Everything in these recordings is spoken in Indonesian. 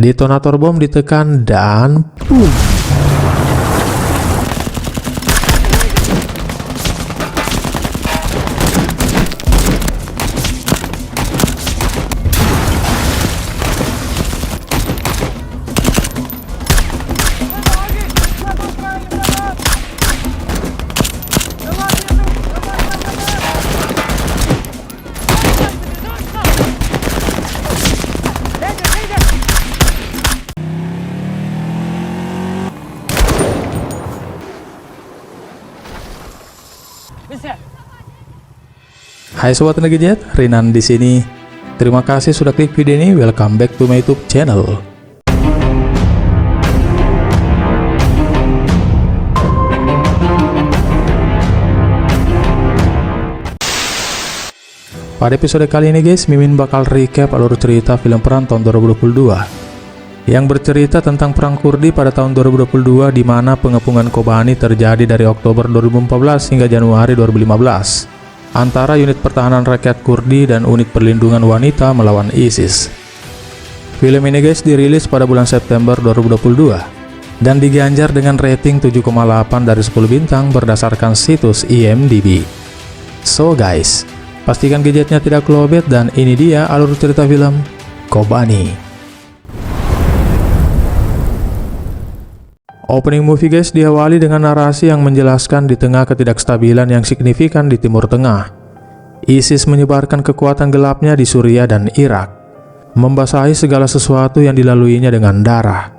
Detonator bom ditekan dan boom. Hai sobat Ngejet, Rinan di sini. Terima kasih sudah klik video ini. Welcome back to my YouTube channel. Pada episode kali ini guys, Mimin bakal recap alur cerita film perang tahun 2022 yang bercerita tentang perang Kurdi pada tahun 2022, di mana pengepungan Kobani terjadi dari Oktober 2014 hingga Januari 2015 antara unit pertahanan rakyat Kurdi dan unit perlindungan wanita melawan ISIS. Film ini guys dirilis pada bulan September 2022 dan diganjar dengan rating 7,8 dari 10 bintang berdasarkan situs IMDb. So guys, pastikan gadgetnya tidak lowbat dan ini dia alur cerita film Kobani. Opening movie guys diawali dengan narasi yang menjelaskan di tengah ketidakstabilan yang signifikan di Timur Tengah, ISIS menyebarkan kekuatan gelapnya di Suriah dan Irak, membasahi segala sesuatu yang dilaluinya dengan darah.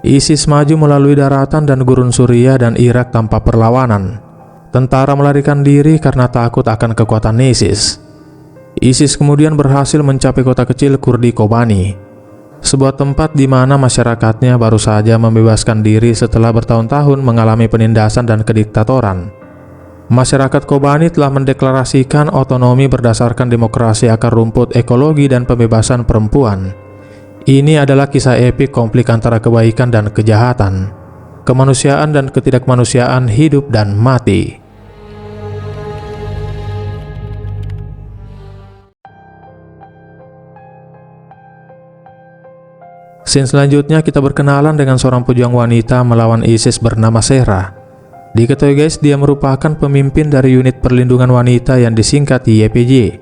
ISIS maju melalui daratan dan gurun Suriah dan Irak tanpa perlawanan. Tentara melarikan diri karena takut akan kekuatan ISIS. ISIS kemudian berhasil mencapai kota kecil Kurdi Kobani, sebuah tempat di mana masyarakatnya baru saja membebaskan diri setelah bertahun-tahun mengalami penindasan dan kediktatoran. Masyarakat Kobani telah mendeklarasikan otonomi berdasarkan demokrasi akar rumput, ekologi, dan pembebasan perempuan. Ini adalah kisah epik konflik antara kebaikan dan kejahatan, kemanusiaan dan ketidakmanusiaan, hidup dan mati. Scene selanjutnya kita berkenalan dengan seorang pejuang wanita melawan ISIS bernama Sera. Diketahui guys, dia merupakan pemimpin dari unit perlindungan wanita yang disingkat YPJ.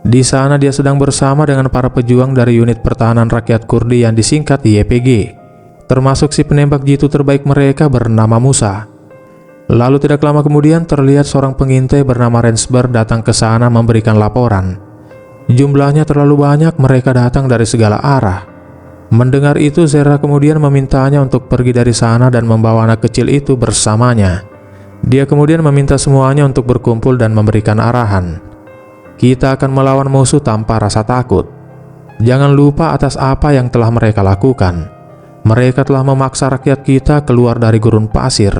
Di sana dia sedang bersama dengan para pejuang dari unit pertahanan rakyat Kurdi yang disingkat YPG, termasuk si penembak jitu terbaik mereka bernama Musa. Lalu tidak lama kemudian terlihat seorang pengintai bernama Rensberg datang ke sana memberikan laporan. Jumlahnya terlalu banyak, mereka datang dari segala arah. Mendengar itu, Zera kemudian memintanya untuk pergi dari sana dan membawa anak kecil itu bersamanya. Dia kemudian meminta semuanya untuk berkumpul dan memberikan arahan. Kita akan melawan musuh tanpa rasa takut. Jangan lupa atas apa yang telah mereka lakukan. Mereka telah memaksa rakyat kita keluar dari gurun pasir.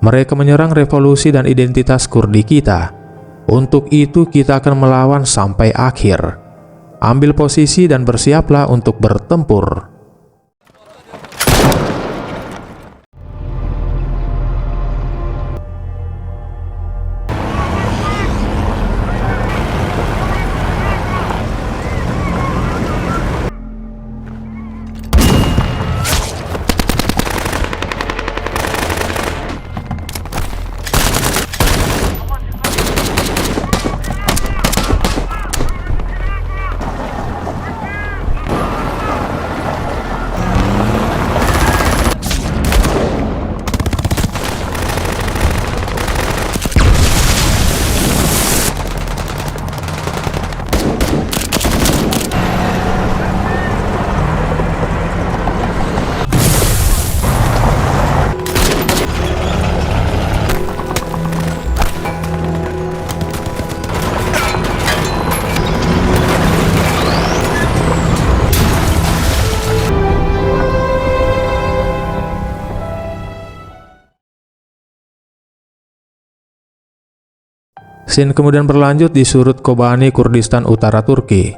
Mereka menyerang revolusi dan identitas Kurdi kita. Untuk itu kita akan melawan sampai akhir. Ambil posisi dan bersiaplah untuk bertempur. Scene kemudian berlanjut di Surut Kobani, Kurdistan Utara, Turki.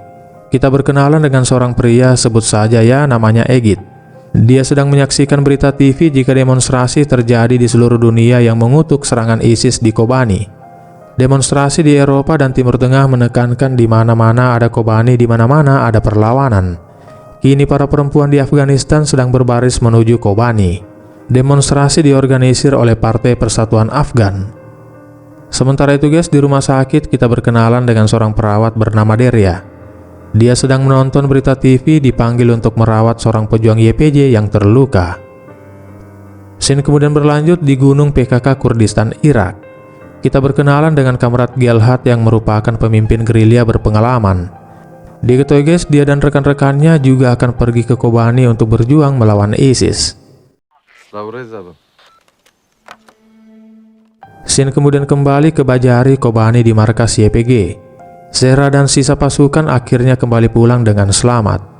Kita berkenalan dengan seorang pria, sebut saja ya namanya Egit. Dia sedang menyaksikan berita TV jika demonstrasi terjadi di seluruh dunia yang mengutuk serangan ISIS di Kobani. Demonstrasi di Eropa dan Timur Tengah menekankan di mana-mana ada Kobani, di mana-mana ada perlawanan. Kini para perempuan di Afghanistan sedang berbaris menuju Kobani. Demonstrasi diorganisir oleh Partai Persatuan Afgan. Sementara itu guys, di rumah sakit kita berkenalan dengan seorang perawat bernama Deria. Dia sedang menonton berita TV dipanggil untuk merawat seorang pejuang YPJ yang terluka. Scene kemudian berlanjut di Gunung PKK Kurdistan Irak. Kita berkenalan dengan Kamrat Gelhat yang merupakan pemimpin gerilya berpengalaman. Diketahui guys, dia dan rekan-rekannya juga akan pergi ke Kobani untuk berjuang melawan ISIS. Scene kemudian kembali ke Bajari Kobani di markas YPG. Zehra dan sisa pasukan akhirnya kembali pulang dengan selamat.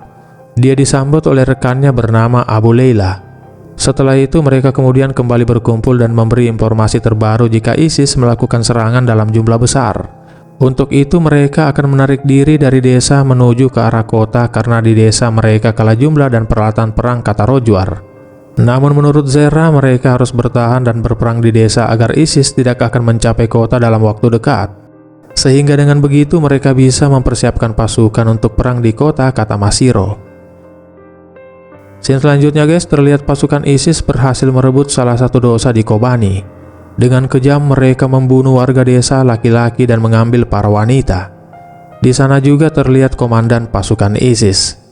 Dia disambut oleh rekannya bernama Abu Leila. Setelah itu mereka kemudian kembali berkumpul dan memberi informasi terbaru jika ISIS melakukan serangan dalam jumlah besar. Untuk itu mereka akan menarik diri dari desa menuju ke arah kota karena di desa mereka kalah jumlah dan peralatan perang, kata Rojwar. Namun menurut Zehra mereka harus bertahan dan berperang di desa agar ISIS tidak akan mencapai kota dalam waktu dekat. Sehingga dengan begitu mereka bisa mempersiapkan pasukan untuk perang di kota, kata Masiro. Scene selanjutnya guys, terlihat pasukan ISIS berhasil merebut salah satu dosa di Kobani. Dengan kejam mereka membunuh warga desa, laki-laki dan mengambil para wanita. Di sana juga terlihat komandan pasukan ISIS.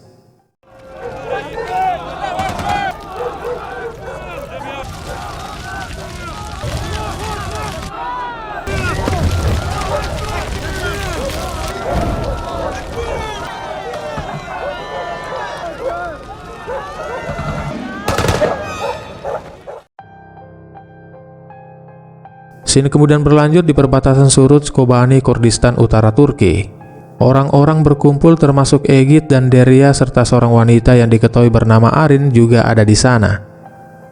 Scene kemudian berlanjut di perbatasan Suruc, Kobani, Kurdistan Utara, Turki. Orang-orang berkumpul termasuk Egit dan Deria serta seorang wanita yang diketahui bernama Arin juga ada di sana.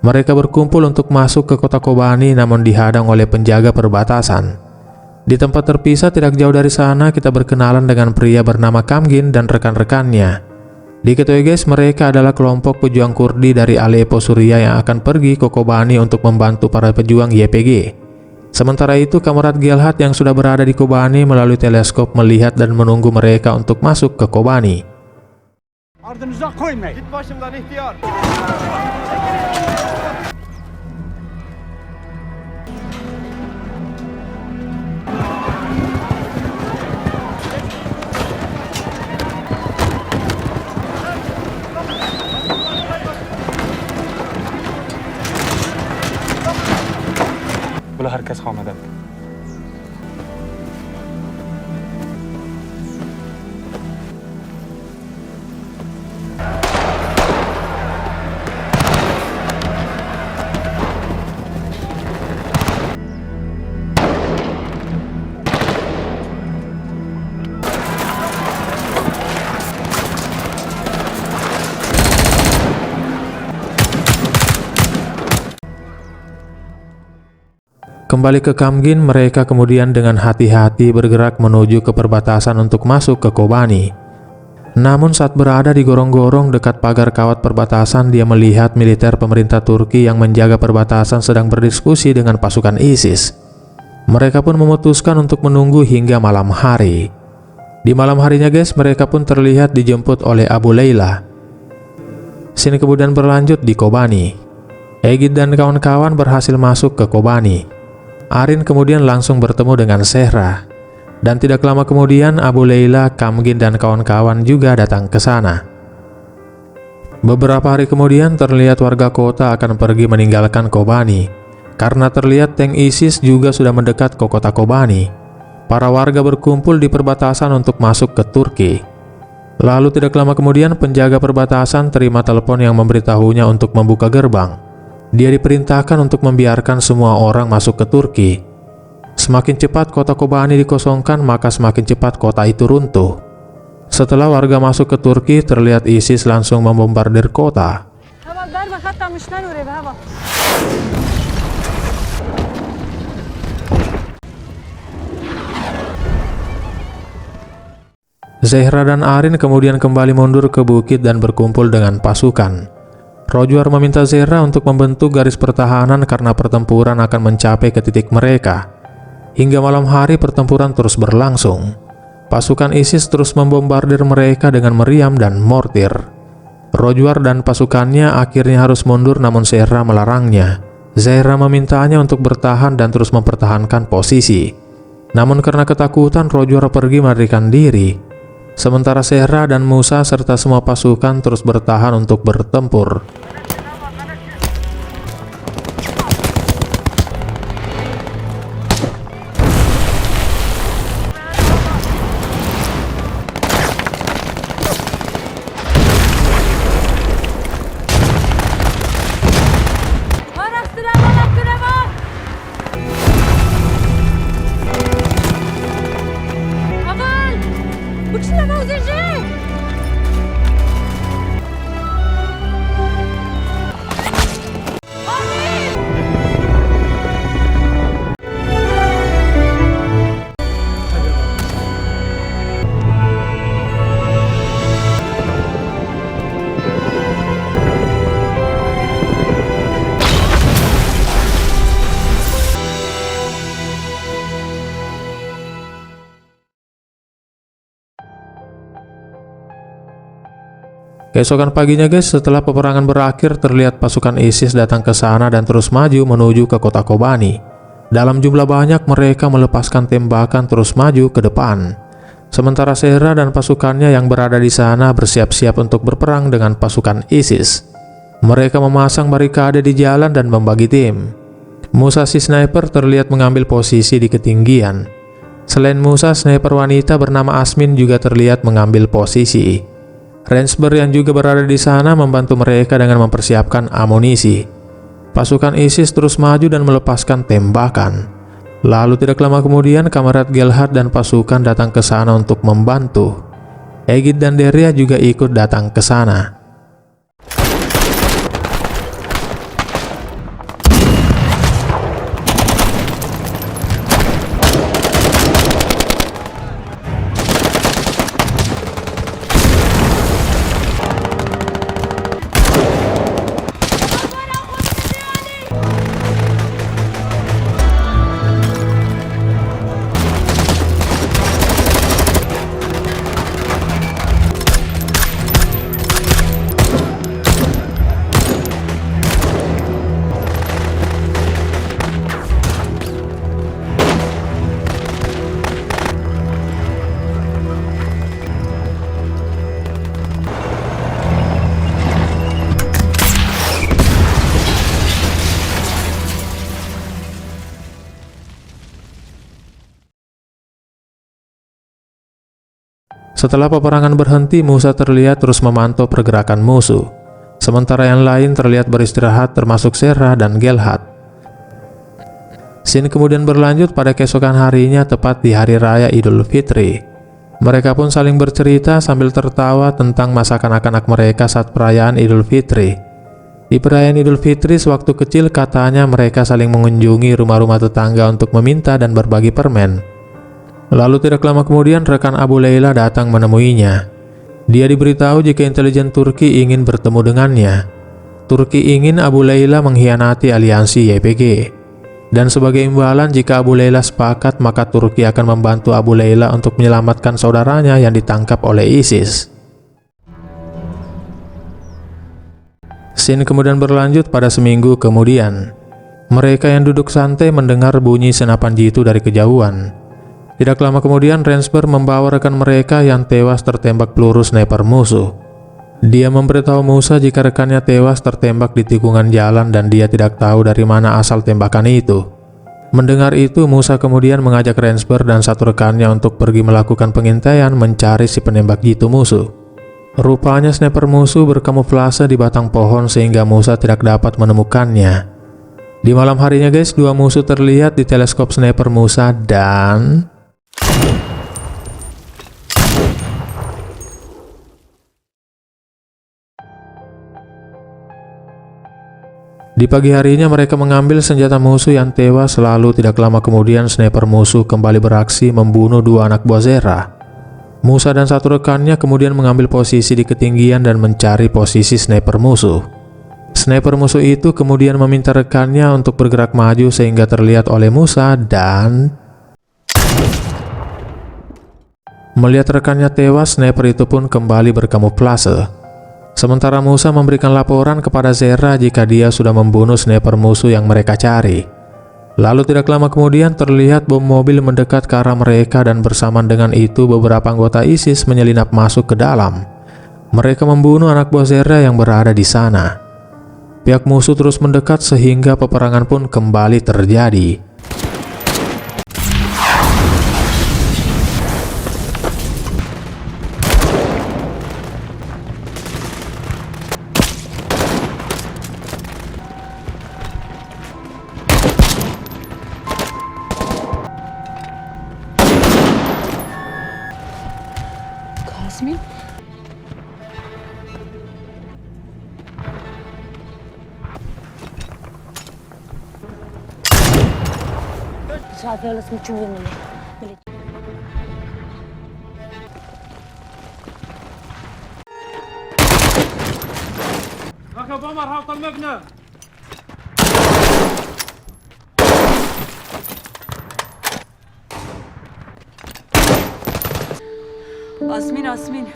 Mereka berkumpul untuk masuk ke kota Kobani namun dihadang oleh penjaga perbatasan. Di tempat terpisah tidak jauh dari sana kita berkenalan dengan pria bernama Kamgin dan rekan-rekannya. Diketahui guys, mereka adalah kelompok pejuang Kurdi dari Aleppo, Suriah yang akan pergi ke Kobani untuk membantu para pejuang YPG. Sementara itu, Kamrat Gelhat yang sudah berada di Kobani melalui teleskop melihat dan menunggu mereka untuk masuk ke Kobani. ولا herkes خامدك. Kembali ke Kamgin, mereka kemudian dengan hati-hati bergerak menuju ke perbatasan untuk masuk ke Kobani. Namun saat berada di gorong-gorong dekat pagar kawat perbatasan, dia melihat militer pemerintah Turki yang menjaga perbatasan sedang berdiskusi dengan pasukan ISIS. Mereka pun memutuskan untuk menunggu hingga malam hari. Di malam harinya guys, mereka pun terlihat dijemput oleh Abu Leila. Scene kemudian berlanjut di Kobani. Egit dan kawan-kawan berhasil masuk ke Kobani. Arin kemudian langsung bertemu dengan Zehra. Dan tidak lama kemudian Abu Leila, Kamgin dan kawan-kawan juga datang ke sana. Beberapa hari kemudian terlihat warga kota akan pergi meninggalkan Kobani. Karena terlihat tank ISIS juga sudah mendekat ke kota Kobani. Para warga berkumpul di perbatasan untuk masuk ke Turki. Lalu tidak lama kemudian penjaga perbatasan terima telepon yang memberitahunya untuk membuka gerbang. Dia diperintahkan untuk membiarkan semua orang masuk ke Turki. Semakin cepat kota Kobani dikosongkan, maka semakin cepat kota itu runtuh. Setelah warga masuk ke Turki, terlihat ISIS langsung membombardir kota. Zehra dan Arin kemudian kembali mundur ke bukit dan berkumpul dengan pasukan. Rojwar meminta Zehra untuk membentuk garis pertahanan karena pertempuran akan mencapai ke titik mereka. Hingga malam hari pertempuran terus berlangsung. Pasukan ISIS terus membombardir mereka dengan meriam dan mortir. Rojwar dan pasukannya akhirnya harus mundur namun Zahra melarangnya. Zahra memintanya untuk bertahan dan terus mempertahankan posisi. Namun karena ketakutan, Rojwar pergi melarikan diri. Sementara Zahra dan Musa serta semua pasukan terus bertahan untuk bertempur. Keesokan paginya guys, setelah peperangan berakhir, terlihat pasukan ISIS datang ke sana dan terus maju menuju ke kota Kobani. Dalam jumlah banyak, mereka melepaskan tembakan terus maju ke depan. Sementara Zahra dan pasukannya yang berada di sana bersiap-siap untuk berperang dengan pasukan ISIS. Mereka memasang barikade di jalan dan membagi tim. Musa si sniper terlihat mengambil posisi di ketinggian. Selain Musa, sniper wanita bernama Asmin juga terlihat mengambil posisi. Rensberg yang juga berada di sana membantu mereka dengan mempersiapkan amunisi. Pasukan ISIS terus maju dan melepaskan tembakan. Lalu tidak lama kemudian, Kamarad Gelhard dan pasukan datang ke sana untuk membantu. Egid dan Deria juga ikut datang ke sana. Setelah peperangan berhenti, Musa terlihat terus memantau pergerakan musuh. Sementara yang lain terlihat beristirahat termasuk Zahra dan Gelhard. Scene kemudian berlanjut pada keesokan harinya tepat di hari raya Idul Fitri. Mereka pun saling bercerita sambil tertawa tentang masa kanak-kanak mereka saat perayaan Idul Fitri. Di perayaan Idul Fitri sewaktu kecil katanya mereka saling mengunjungi rumah-rumah tetangga untuk meminta dan berbagi permen. Lalu tidak lama kemudian rekan Abu Layla datang menemuinya. Dia diberitahu jika intelijen Turki ingin bertemu dengannya. Turki ingin Abu Layla mengkhianati aliansi YPG. Dan sebagai imbalan jika Abu Layla sepakat, maka Turki akan membantu Abu Layla untuk menyelamatkan saudaranya yang ditangkap oleh ISIS. Scene kemudian berlanjut pada seminggu kemudian. Mereka yang duduk santai mendengar bunyi senapan jitu dari kejauhan. Tidak lama kemudian, Rensberg membawa rekan mereka yang tewas tertembak peluru sniper musuh. Dia memberitahu Musa jika rekannya tewas tertembak di tikungan jalan dan dia tidak tahu dari mana asal tembakan itu. Mendengar itu, Musa kemudian mengajak Rensberg dan satu rekannya untuk pergi melakukan pengintaian mencari si penembak jitu musuh. Rupanya sniper musuh berkamuflase di batang pohon sehingga Musa tidak dapat menemukannya. Di malam harinya guys, dua musuh terlihat di teleskop sniper Musa dan di pagi harinya mereka mengambil senjata musuh yang tewas. Lalu tidak lama kemudian sniper musuh kembali beraksi membunuh dua anak buah Zahra. Musa dan satu rekannya kemudian mengambil posisi di ketinggian dan mencari posisi sniper musuh. Sniper musuh itu kemudian meminta rekannya untuk bergerak maju sehingga terlihat oleh Musa dan melihat rekannya tewas, sniper itu pun kembali berkamuflase. Sementara Musa memberikan laporan kepada Zerah jika dia sudah membunuh sniper musuh yang mereka cari. Lalu tidak lama kemudian terlihat bom mobil mendekat ke arah mereka dan bersamaan dengan itu beberapa anggota ISIS menyelinap masuk ke dalam. Mereka membunuh anak buah Zerah yang berada di sana. Pihak musuh terus mendekat sehingga peperangan pun kembali terjadi. Jasmine? Lass mich tun. ركب عمر هاوط المبنى. Asmin.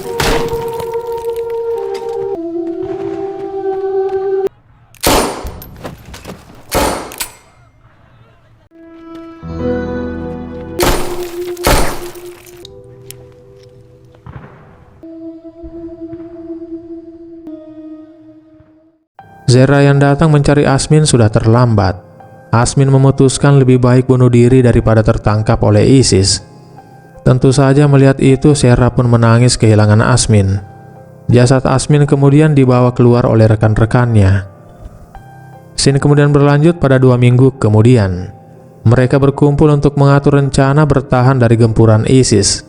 Zerah yang datang mencari Asmin sudah terlambat. Asmin memutuskan lebih baik bunuh diri daripada tertangkap oleh ISIS. Tentu saja melihat itu, Zerah pun menangis kehilangan Asmin. Jasad Asmin kemudian dibawa keluar oleh rekan-rekannya. Scene kemudian berlanjut pada 2 minggu kemudian. Mereka berkumpul untuk mengatur rencana bertahan dari gempuran ISIS.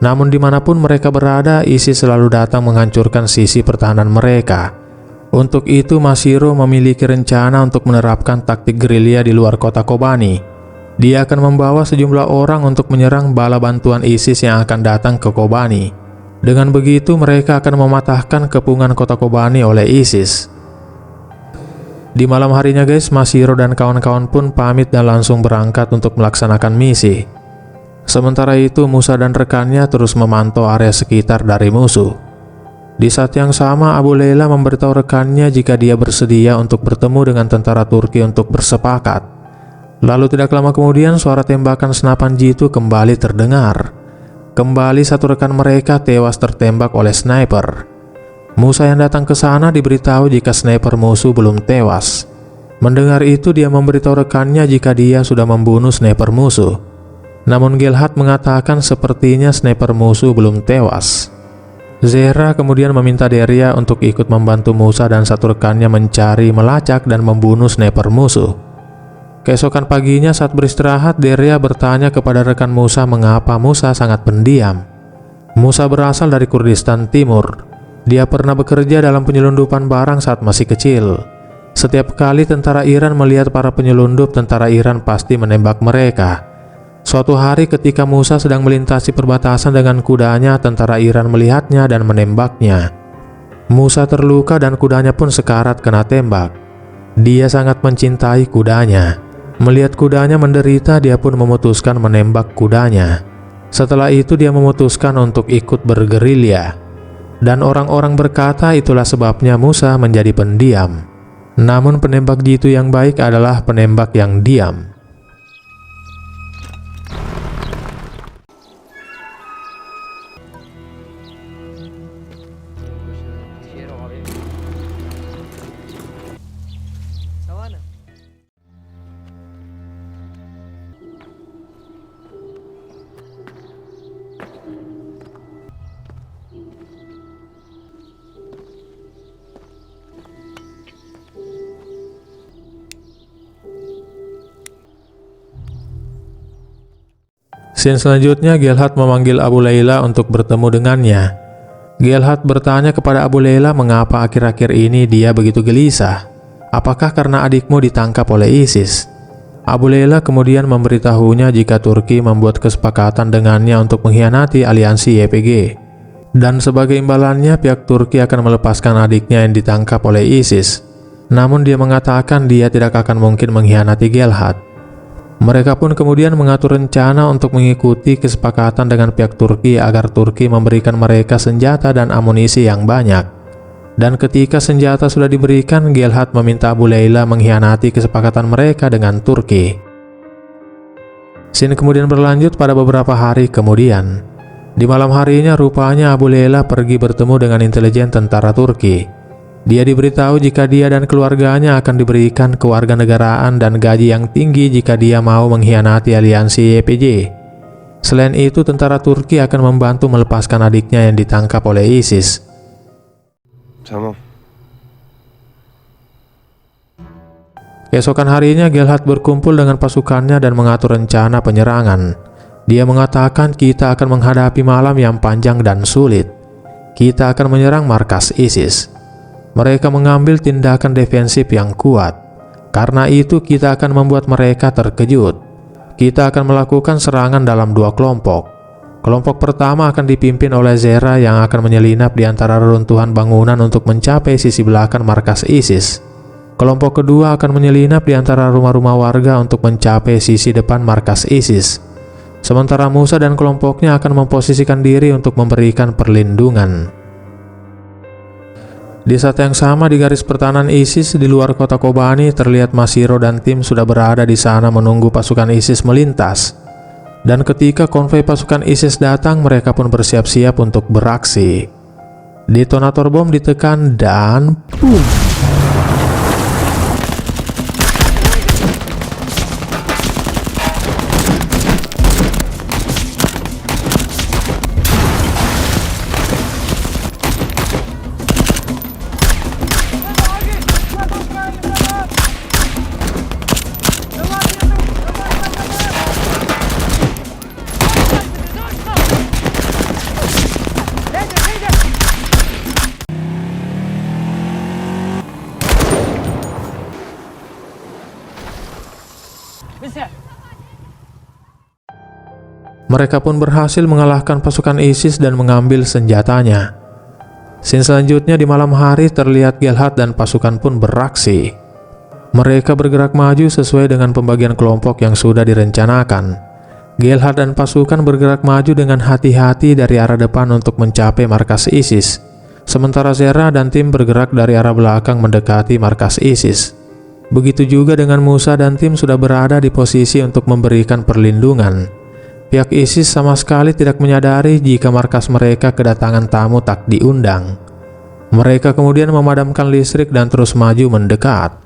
Namun dimanapun mereka berada, ISIS selalu datang menghancurkan sisi pertahanan mereka. Untuk itu Mashiro memiliki rencana untuk menerapkan taktik gerilya di luar kota Kobani. Dia akan membawa sejumlah orang untuk menyerang bala bantuan ISIS yang akan datang ke Kobani. Dengan begitu mereka akan mematahkan kepungan kota Kobani oleh ISIS. Di malam harinya guys, Mashiro dan kawan-kawan pun pamit dan langsung berangkat untuk melaksanakan misi. Sementara itu Musa dan rekannya terus memantau area sekitar dari musuh. Di saat yang sama Abu Layla memberitahu rekannya jika dia bersedia untuk bertemu dengan tentara Turki untuk bersepakat. Lalu tidak lama kemudian suara tembakan senapan jitu kembali terdengar. Kembali satu rekan mereka tewas tertembak oleh sniper. Musa yang datang ke sana diberitahu jika sniper musuh belum tewas. Mendengar itu dia memberitahu rekannya jika dia sudah membunuh sniper musuh. Namun Gelhat mengatakan sepertinya sniper musuh belum tewas. Zerah kemudian meminta Deria untuk ikut membantu Musa dan satu rekannya mencari, melacak, dan membunuh sniper musuh. Keesokan paginya saat beristirahat, Deria bertanya kepada rekan Musa mengapa Musa sangat pendiam. Musa berasal dari Kurdistan Timur. Dia pernah bekerja dalam penyelundupan barang saat masih kecil. Setiap kali tentara Iran melihat para penyelundup, tentara Iran pasti menembak mereka. Suatu hari ketika Musa sedang melintasi perbatasan dengan kudanya, tentara Iran melihatnya dan menembaknya. Musa terluka dan kudanya pun sekarat kena tembak. Dia sangat mencintai kudanya. Melihat kudanya menderita, dia pun memutuskan menembak kudanya. Setelah itu dia memutuskan untuk ikut bergerilya. Dan orang-orang berkata itulah sebabnya Musa menjadi pendiam. Namun penembak jitu yang baik adalah penembak yang diam. Scene selanjutnya, Gelhat memanggil Abu Layla untuk bertemu dengannya. Gelhat bertanya kepada Abu Layla mengapa akhir-akhir ini dia begitu gelisah. Apakah karena adikmu ditangkap oleh ISIS? Abu Layla kemudian memberitahunya jika Turki membuat kesepakatan dengannya untuk mengkhianati aliansi YPG. Dan sebagai imbalannya pihak Turki akan melepaskan adiknya yang ditangkap oleh ISIS. Namun dia mengatakan dia tidak akan mungkin mengkhianati Gelhat. Mereka pun kemudian mengatur rencana untuk mengikuti kesepakatan dengan pihak Turki agar Turki memberikan mereka senjata dan amunisi yang banyak. Dan ketika senjata sudah diberikan, Gelhat meminta Abu Layla mengkhianati kesepakatan mereka dengan Turki. Scene kemudian berlanjut pada beberapa hari kemudian. Di malam harinya rupanya Abu Layla pergi bertemu dengan intelijen tentara Turki. Dia diberitahu jika dia dan keluarganya akan diberikan kewarganegaraan dan gaji yang tinggi jika dia mau mengkhianati aliansi YPJ. Selain itu, tentara Turki akan membantu melepaskan adiknya yang ditangkap oleh ISIS. Tamam. Keesokan harinya Gelhat berkumpul dengan pasukannya dan mengatur rencana penyerangan. Dia mengatakan, kita akan menghadapi malam yang panjang dan sulit. Kita akan menyerang markas ISIS. Mereka mengambil tindakan defensif yang kuat. Karena itu kita akan membuat mereka terkejut. Kita akan melakukan serangan dalam 2 kelompok. Kelompok pertama akan dipimpin oleh Zera yang akan menyelinap di antara reruntuhan bangunan untuk mencapai sisi belakang markas ISIS. Kelompok kedua akan menyelinap di antara rumah-rumah warga untuk mencapai sisi depan markas ISIS. Sementara Musa dan kelompoknya akan memposisikan diri untuk memberikan perlindungan. Di saat yang sama di garis pertahanan ISIS di luar kota Kobani terlihat Mashiro dan tim sudah berada di sana menunggu pasukan ISIS melintas. Dan ketika konvoi pasukan ISIS datang, mereka pun bersiap-siap untuk beraksi. Detonator bom ditekan dan boom! Mereka pun berhasil mengalahkan pasukan ISIS dan mengambil senjatanya. Scene selanjutnya di malam hari terlihat Gelhat dan pasukan pun beraksi. Mereka bergerak maju sesuai dengan pembagian kelompok yang sudah direncanakan. Gelhat dan pasukan bergerak maju dengan hati-hati dari arah depan untuk mencapai markas ISIS. Sementara Zera dan tim bergerak dari arah belakang mendekati markas ISIS. Begitu juga dengan Musa dan tim sudah berada di posisi untuk memberikan perlindungan. Pihak ISIS sama sekali tidak menyadari jika markas mereka kedatangan tamu tak diundang. Mereka kemudian memadamkan listrik dan terus maju mendekat.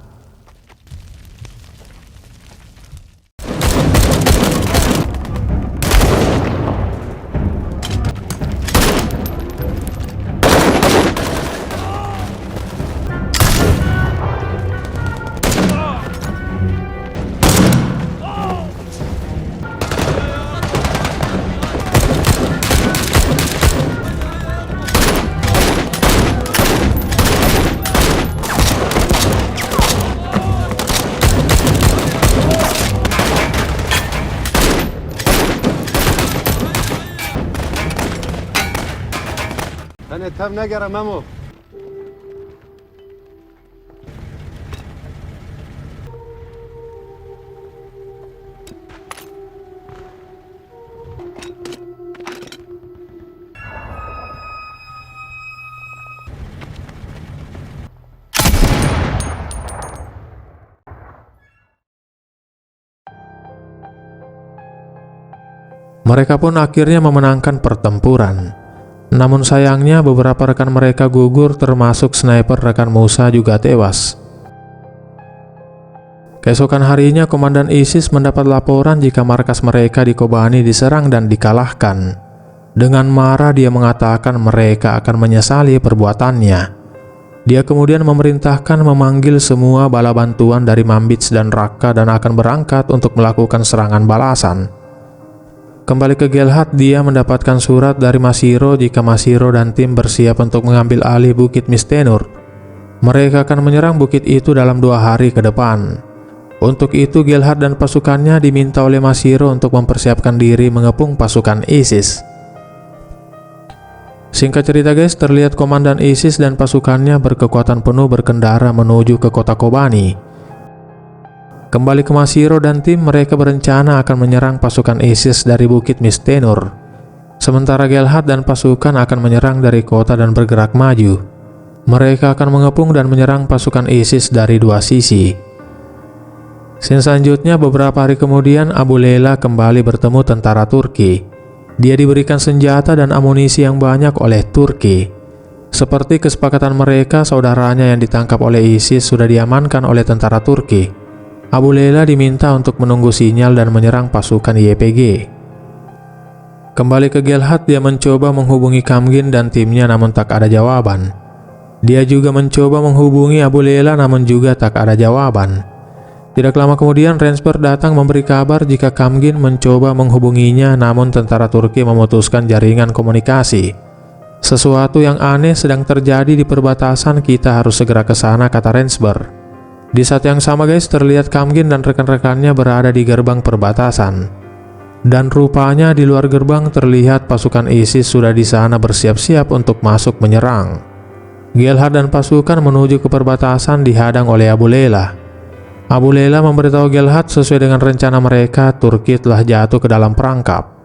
Ben etem ne gerem Memo? Mereka pun akhirnya memenangkan pertempuran. Namun sayangnya beberapa rekan mereka gugur, termasuk sniper rekan Musa juga tewas. Keesokan harinya komandan ISIS mendapat laporan jika markas mereka di Kobani diserang dan dikalahkan. Dengan marah dia mengatakan mereka akan menyesali perbuatannya. Dia kemudian memerintahkan memanggil semua bala bantuan dari Manbij dan Raqqa dan akan berangkat untuk melakukan serangan balasan. Kembali ke Gelhat, dia mendapatkan surat dari Mashiro jika Mashiro dan tim bersiap untuk mengambil alih Bukit Mistenur. Mereka akan menyerang bukit itu dalam 2 hari ke depan. Untuk itu Gelhat dan pasukannya diminta oleh Mashiro untuk mempersiapkan diri mengepung pasukan ISIS. Singkat cerita guys, terlihat komandan ISIS dan pasukannya berkekuatan penuh berkendara menuju ke kota Kobani. Kembali ke Mashiro dan tim, mereka berencana akan menyerang pasukan ISIS dari Bukit Mistenur. Sementara Gelhat dan pasukan akan menyerang dari kota dan bergerak maju. Mereka akan mengepung dan menyerang pasukan ISIS dari dua sisi. Scene selanjutnya, beberapa hari kemudian Abu Layla kembali bertemu tentara Turki. Dia diberikan senjata dan amunisi yang banyak oleh Turki. Seperti kesepakatan mereka, saudaranya yang ditangkap oleh ISIS sudah diamankan oleh tentara Turki. Abu Layla diminta untuk menunggu sinyal dan menyerang pasukan YPG. Kembali ke Gelhat, dia mencoba menghubungi Kamgin dan timnya namun tak ada jawaban. Dia juga mencoba menghubungi Abu Layla namun juga tak ada jawaban. Tidak lama kemudian Rensberg datang memberi kabar jika Kamgin mencoba menghubunginya namun tentara Turki memutuskan jaringan komunikasi. Sesuatu yang aneh sedang terjadi di perbatasan, kita harus segera ke sana, kata Rensberg. Di saat yang sama guys, terlihat Kamgin dan rekan-rekannya berada di gerbang perbatasan. Dan rupanya di luar gerbang terlihat pasukan ISIS sudah di sana bersiap-siap untuk masuk menyerang. Gelhat dan pasukan menuju ke perbatasan dihadang oleh Abu Layla. Abu Layla memberitahu Gelhat sesuai dengan rencana mereka, Turki telah jatuh ke dalam perangkap.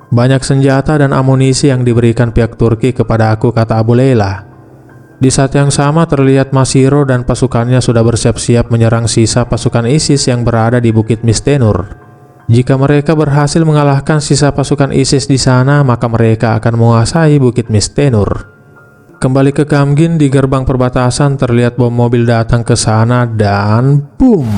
Banyak senjata dan amunisi yang diberikan pihak Turki kepada aku, kata Abu Layla. Di saat yang sama terlihat Masiro dan pasukannya sudah bersiap-siap menyerang sisa pasukan ISIS yang berada di Bukit Mistenur. Jika mereka berhasil mengalahkan sisa pasukan ISIS di sana, maka mereka akan menguasai Bukit Mistenur. Kembali ke Kamgin, di gerbang perbatasan terlihat bom mobil datang ke sana dan boom.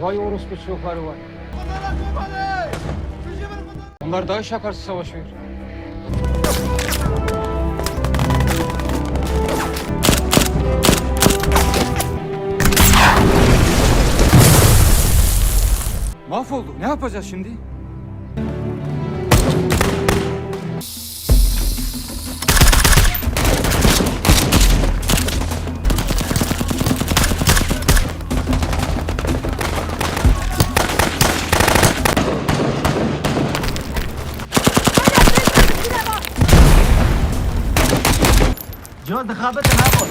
Vay orospu çocukları var. Onlar daha şakarsız savaşıyor. Mahvolduk. Ne yapacağız şimdi? جون تخابط ناخذ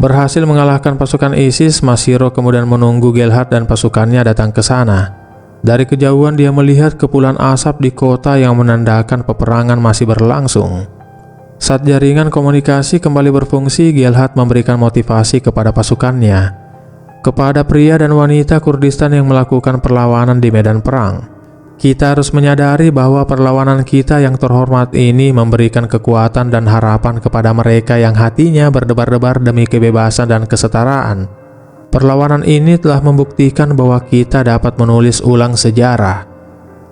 Berhasil mengalahkan pasukan ISIS, Masiro kemudian menunggu Gelhat dan pasukannya datang ke sana. Dari kejauhan dia melihat kepulan asap di kota yang menandakan peperangan masih berlangsung. Saat jaringan komunikasi kembali berfungsi, Gelhat memberikan motivasi kepada pasukannya, kepada pria dan wanita Kurdistan yang melakukan perlawanan di medan perang. Kita harus menyadari bahwa perlawanan kita yang terhormat ini memberikan kekuatan dan harapan kepada mereka yang hatinya berdebar-debar demi kebebasan dan kesetaraan. Perlawanan ini telah membuktikan bahwa kita dapat menulis ulang sejarah.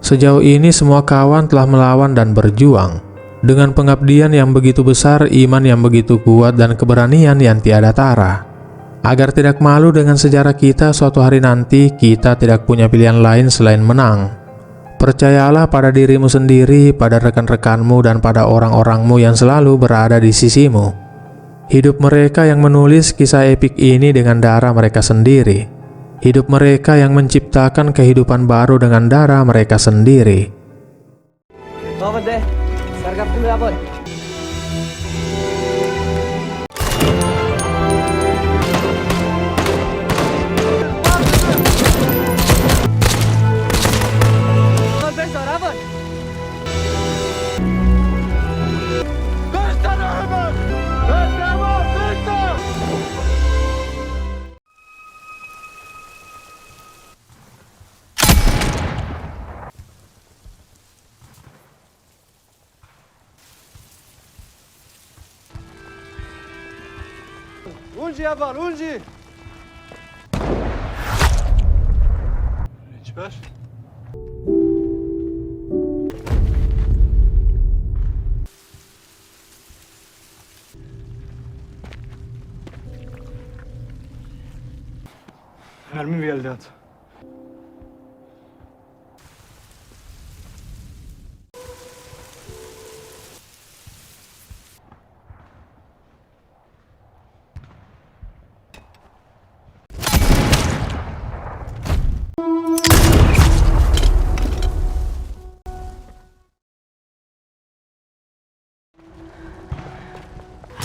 Sejauh ini semua kawan telah melawan dan berjuang. Dengan pengabdian yang begitu besar, iman yang begitu kuat, dan keberanian yang tiada tara. Agar tidak malu dengan sejarah kita, suatu hari nanti kita tidak punya pilihan lain selain menang. Percayalah pada dirimu sendiri, pada rekan-rekanmu, dan pada orang-orangmu yang selalu berada di sisimu. Hidup mereka yang menulis kisah epik ini dengan darah mereka sendiri. Hidup mereka yang menciptakan kehidupan baru dengan darah mereka sendiri. باخذ ده سرقت له يابا Unji Ebal, Unji! Hiçbir. Mermi geldi at.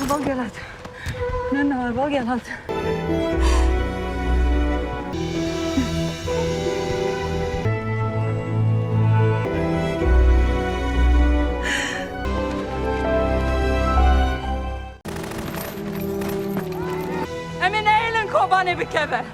Bagyalat. Nene var bagyalat. Emin eğilin kobani bir kebe.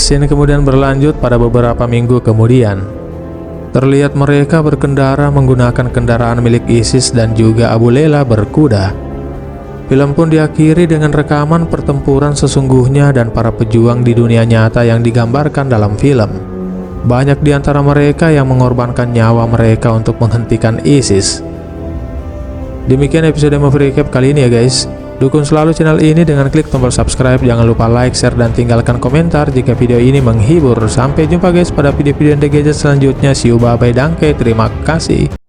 Scene kemudian berlanjut pada beberapa minggu kemudian. Terlihat mereka berkendara menggunakan kendaraan milik ISIS dan juga Abu Lela berkuda. Film pun diakhiri dengan rekaman pertempuran sesungguhnya dan para pejuang di dunia nyata yang digambarkan dalam film. Banyak di antara mereka yang mengorbankan nyawa mereka untuk menghentikan ISIS. Demikian episode Movie Recap kali ini ya guys. Dukung selalu channel ini dengan klik tombol subscribe, jangan lupa like, share, dan tinggalkan komentar jika video ini menghibur. Sampai jumpa guys pada video-video gadget selanjutnya. See you, bye bye, danke, terima kasih.